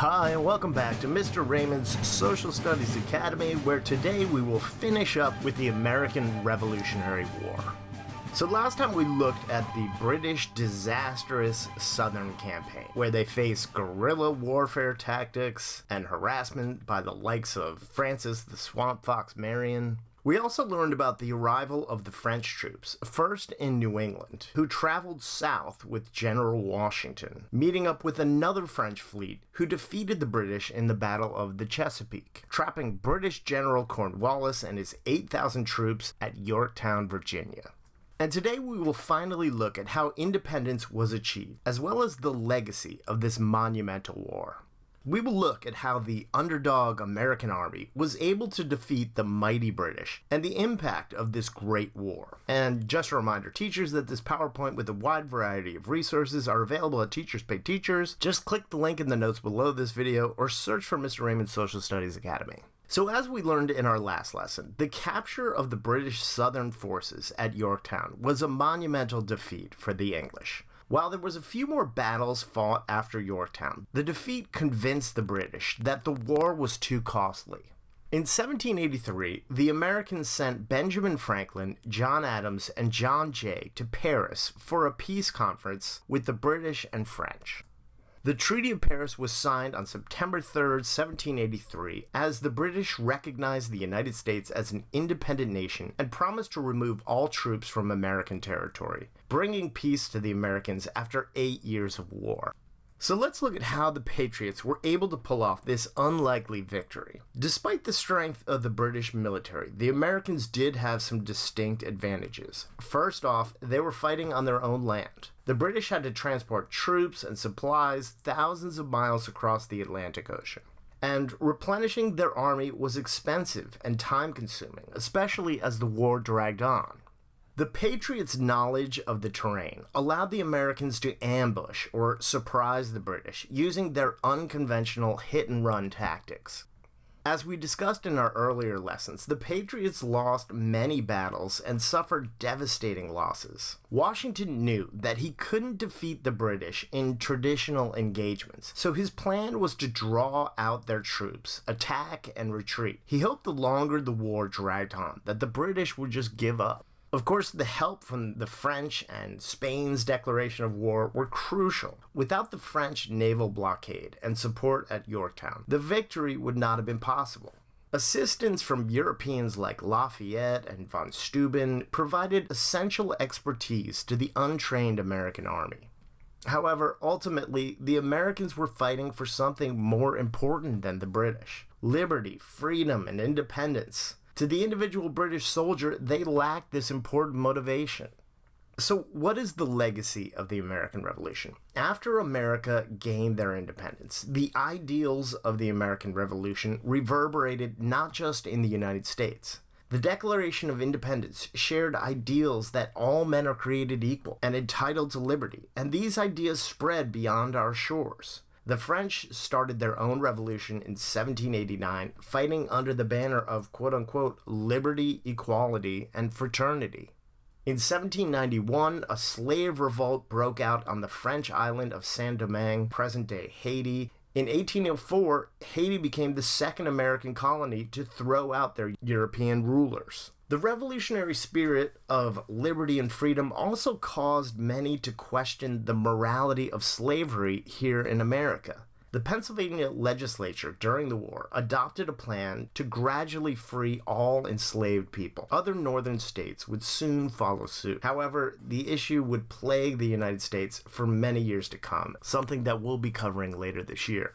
Hi, and welcome back to Mr. Raymond's Social Studies Academy, where today we will finish up with the American Revolutionary War. So last time we looked at the British disastrous Southern Campaign, where they faced guerrilla warfare tactics and harassment by the likes of Francis the Swamp Fox Marion. We also learned about the arrival of the French troops, first in New England, who traveled south with General Washington, meeting up with another French fleet who defeated the British in the Battle of the Chesapeake, trapping British General Cornwallis and his 8,000 troops at Yorktown, Virginia. And today we will finally look at how independence was achieved, as well as the legacy of this monumental war. We will look at how the underdog American army was able to defeat the mighty British and the impact of this great war. And just a reminder, teachers, that this PowerPoint with a wide variety of resources are available at Teachers Pay Teachers. Just click the link in the notes below this video or search for Mr. Raymond's Social Studies Academy. So as we learned in our last lesson, the capture of the British Southern forces at Yorktown was a monumental defeat for the English. While there was a few more battles fought after Yorktown, the defeat convinced the British that the war was too costly. In 1783, the Americans sent Benjamin Franklin, John Adams, and John Jay to Paris for a peace conference with the British and French. The Treaty of Paris was signed on September 3, 1783, as the British recognized the United States as an independent nation and promised to remove all troops from American territory, bringing peace to the Americans after 8 years of war. So let's look at how the Patriots were able to pull off this unlikely victory. Despite the strength of the British military, the Americans did have some distinct advantages. First off, they were fighting on their own land. The British had to transport troops and supplies thousands of miles across the Atlantic Ocean. And replenishing their army was expensive and time-consuming, especially as the war dragged on. The Patriots' knowledge of the terrain allowed the Americans to ambush or surprise the British using their unconventional hit-and-run tactics. As we discussed in our earlier lessons, the Patriots lost many battles and suffered devastating losses. Washington knew that he couldn't defeat the British in traditional engagements, so his plan was to draw out their troops, attack, and retreat. He hoped the longer the war dragged on, that the British would just give up. Of course, the help from the French and Spain's declaration of war were crucial. Without the French naval blockade and support at Yorktown, the victory would not have been possible. Assistance from Europeans like Lafayette and von Steuben provided essential expertise to the untrained American army. However, ultimately, the Americans were fighting for something more important than the British: liberty, freedom, and independence. To the individual British soldier, they lacked this important motivation. So what is the legacy of the American Revolution? After America gained their independence, the ideals of the American Revolution reverberated not just in the United States. The Declaration of Independence shared ideals that all men are created equal and entitled to liberty, and these ideas spread beyond our shores. The French started their own revolution in 1789, fighting under the banner of quote-unquote liberty, equality, and fraternity. In 1791, a slave revolt broke out on the French island of Saint-Domingue, present-day Haiti. In 1804, Haiti became the second American colony to throw out their European rulers. The revolutionary spirit of liberty and freedom also caused many to question the morality of slavery here in America. The Pennsylvania legislature during the war adopted a plan to gradually free all enslaved people. Other northern states would soon follow suit. However, the issue would plague the United States for many years to come, something that we'll be covering later this year.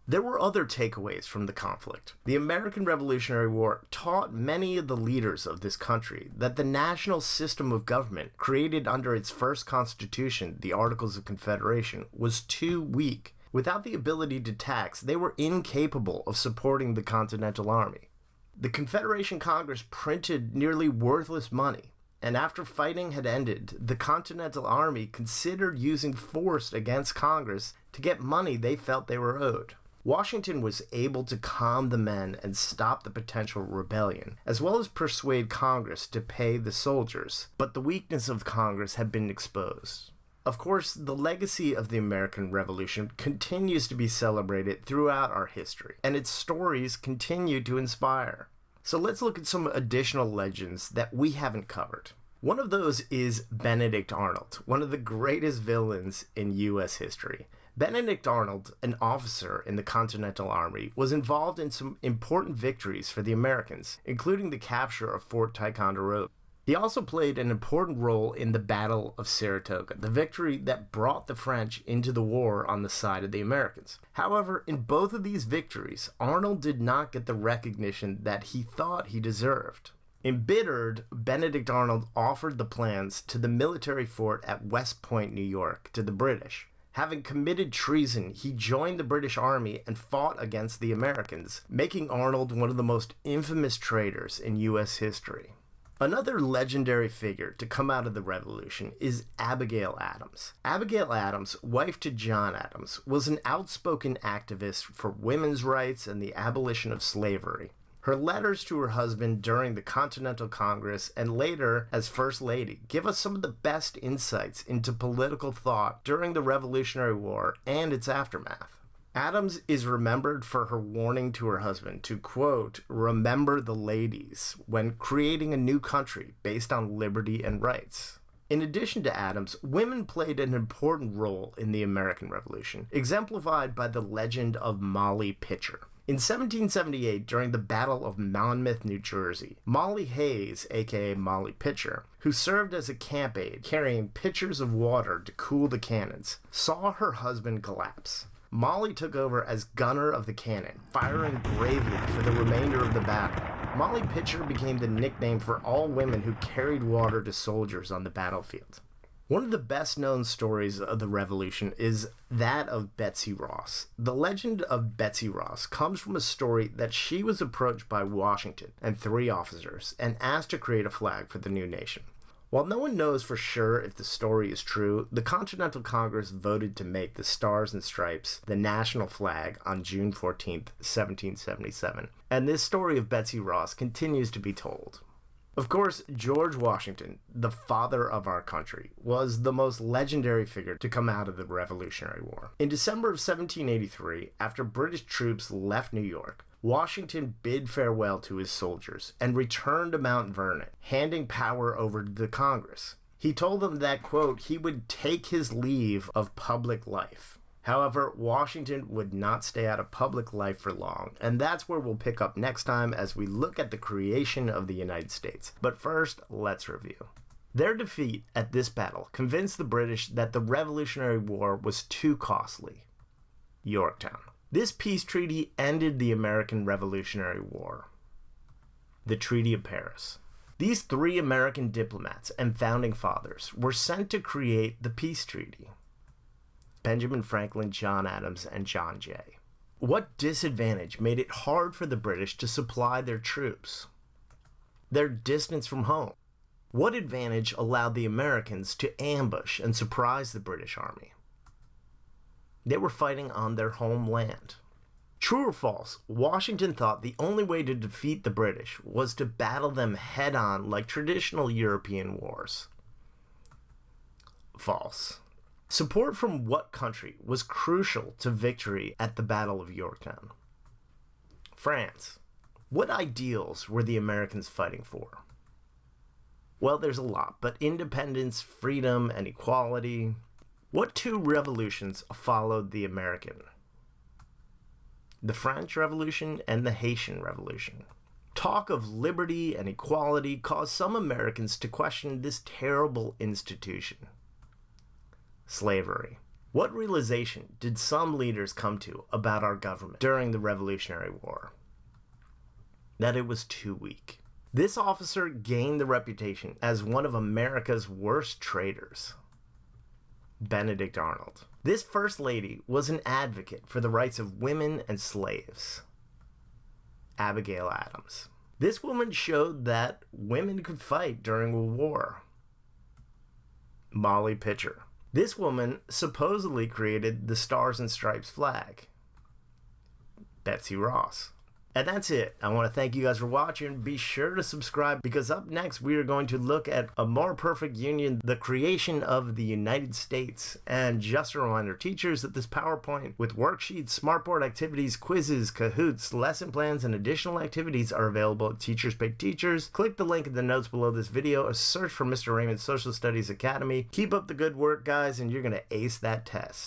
There were other takeaways from the conflict. The American Revolutionary War taught many of the leaders of this country that the national system of government created under its first constitution, the Articles of Confederation, was too weak. Without the ability to tax, they were incapable of supporting the Continental Army. The Confederation Congress printed nearly worthless money, and after fighting had ended, the Continental Army considered using force against Congress to get money they felt they were owed. Washington was able to calm the men and stop the potential rebellion, as well as persuade Congress to pay the soldiers, but the weakness of Congress had been exposed. Of course, the legacy of the American Revolution continues to be celebrated throughout our history, and its stories continue to inspire. So let's look at some additional legends that we haven't covered. One of those is Benedict Arnold, one of the greatest villains in U.S. history. Benedict Arnold, an officer in the Continental Army, was involved in some important victories for the Americans, including the capture of Fort Ticonderoga. He also played an important role in the Battle of Saratoga, the victory that brought the French into the war on the side of the Americans. However, in both of these victories, Arnold did not get the recognition that he thought he deserved. Embittered, Benedict Arnold offered the plans to the military fort at West Point, New York, to the British. Having committed treason, he joined the British Army and fought against the Americans, making Arnold one of the most infamous traitors in U.S. history. Another legendary figure to come out of the Revolution is Abigail Adams. Abigail Adams, wife to John Adams, was an outspoken activist for women's rights and the abolition of slavery. Her letters to her husband during the Continental Congress and later as First Lady give us some of the best insights into political thought during the Revolutionary War and its aftermath. Adams is remembered for her warning to her husband to, quote, remember the ladies when creating a new country based on liberty and rights. In addition to Adams, women played an important role in the American Revolution, exemplified by the legend of Molly Pitcher. In 1778, during the Battle of Monmouth, New Jersey, Molly Hayes, aka Molly Pitcher, who served as a camp aide carrying pitchers of water to cool the cannons, saw her husband collapse. Molly took over as gunner of the cannon, firing bravely for the remainder of the battle. Molly Pitcher became the nickname for all women who carried water to soldiers on the battlefield. One of the best-known stories of the Revolution is that of Betsy Ross. The legend of Betsy Ross comes from a story that she was approached by Washington and 3 officers and asked to create a flag for the new nation. While no one knows for sure if the story is true, the Continental Congress voted to make the Stars and Stripes the national flag on June 14, 1777, and this story of Betsy Ross continues to be told. Of course, George Washington, the father of our country, was the most legendary figure to come out of the Revolutionary War. In December of 1783, after British troops left New York, Washington bid farewell to his soldiers and returned to Mount Vernon, handing power over to the Congress. He told them that, quote, he would take his leave of public life. However, Washington would not stay out of public life for long, and that's where we'll pick up next time as we look at the creation of the United States. But first, let's review. Their defeat at this battle convinced the British that the Revolutionary War was too costly. Yorktown. This peace treaty ended the American Revolutionary War. The Treaty of Paris. These 3 American diplomats and founding fathers were sent to create the peace treaty. Benjamin Franklin, John Adams, and John Jay. What disadvantage made it hard for the British to supply their troops? Their distance from home. What advantage allowed the Americans to ambush and surprise the British Army? They were fighting on their homeland. True or false, Washington thought the only way to defeat the British was to battle them head-on like traditional European wars. False. Support from what country was crucial to victory at the Battle of Yorktown? France. What ideals were the Americans fighting for? Well, there's a lot, but independence, freedom, and equality. What 2 revolutions followed the American? The French Revolution and the Haitian Revolution. Talk of liberty and equality caused some Americans to question this terrible institution. Slavery. What realization did some leaders come to about our government during the Revolutionary War? That it was too weak. This officer gained the reputation as one of America's worst traitors. Benedict Arnold. This First Lady was an advocate for the rights of women and slaves. Abigail Adams. This woman showed that women could fight during a war. Molly Pitcher. This woman supposedly created the Stars and Stripes flag. Betsy Ross. And that's it. I want to thank you guys for watching. Be sure to subscribe because up next we are going to look at a more perfect union, the creation of the United States. And just a reminder, teachers, that this PowerPoint with worksheets, smartboard activities, quizzes, Kahoots, lesson plans, and additional activities are available at Teachers Pay Teachers. Click the link in the notes below this video or search for Mr. Raymond's Social Studies Academy. Keep up the good work, guys, and you're going to ace that test.